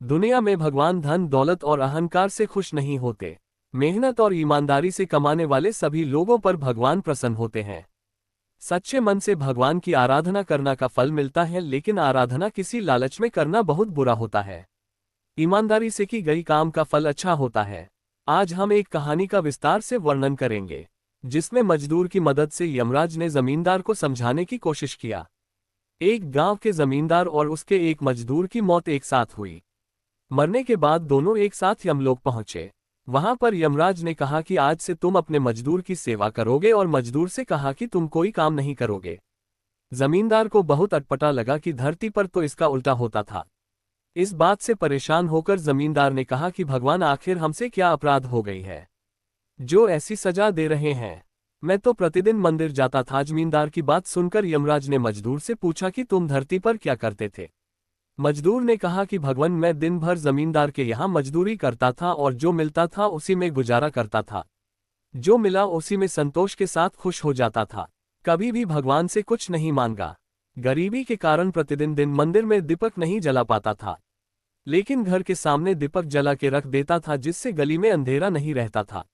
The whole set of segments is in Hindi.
दुनिया में भगवान धन दौलत और अहंकार से खुश नहीं होते। मेहनत और ईमानदारी से कमाने वाले सभी लोगों पर भगवान प्रसन्न होते हैं। सच्चे मन से भगवान की आराधना करना का फल मिलता है, लेकिन आराधना किसी लालच में करना बहुत बुरा होता है। ईमानदारी से की गई काम का फल अच्छा होता है। आज हम एक कहानी का विस्तार से वर्णन करेंगे, जिसमें मजदूर की मदद से यमराज ने जमींदार को समझाने की कोशिश किया। एक गांव के जमींदार और उसके एक मजदूर की मौत एक साथ हुई। मरने के बाद दोनों एक साथ यमलोक पहुंचे। वहां पर यमराज ने कहा कि आज से तुम अपने मजदूर की सेवा करोगे, और मजदूर से कहा कि तुम कोई काम नहीं करोगे। जमींदार को बहुत अटपटा लगा कि धरती पर तो इसका उल्टा होता था। इस बात से परेशान होकर जमींदार ने कहा कि भगवान, आखिर हमसे क्या अपराध हो गई है जो ऐसी सजा दे रहे हैं। मैं तो प्रतिदिन मंदिर जाता था। जमींदार की बात सुनकर यमराज ने मजदूर से पूछा कि तुम धरती पर क्या करते थे। मजदूर ने कहा कि भगवान, मैं दिन भर जमींदार के यहाँ मजदूरी करता था और जो मिलता था उसी में गुजारा करता था। जो मिला उसी में संतोष के साथ खुश हो जाता था। कभी भी भगवान से कुछ नहीं मांगा। गरीबी के कारण प्रतिदिन दिन मंदिर में दीपक नहीं जला पाता था, लेकिन घर के सामने दीपक जला के रख देता था, जिससे गली में अंधेरा नहीं रहता था।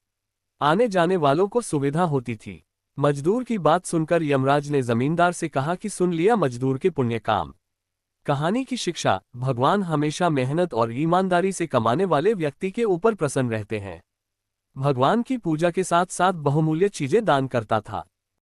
आने जाने वालों को सुविधा होती थी। मजदूर की बात सुनकर यमराज ने जमींदार से कहा कि सुन लिया मजदूर के पुण्य काम। कहानी की शिक्षा, भगवान हमेशा मेहनत और ईमानदारी से कमाने वाले व्यक्ति के ऊपर प्रसन्न रहते हैं। भगवान की पूजा के साथ साथ बहुमूल्य चीजें दान करता था।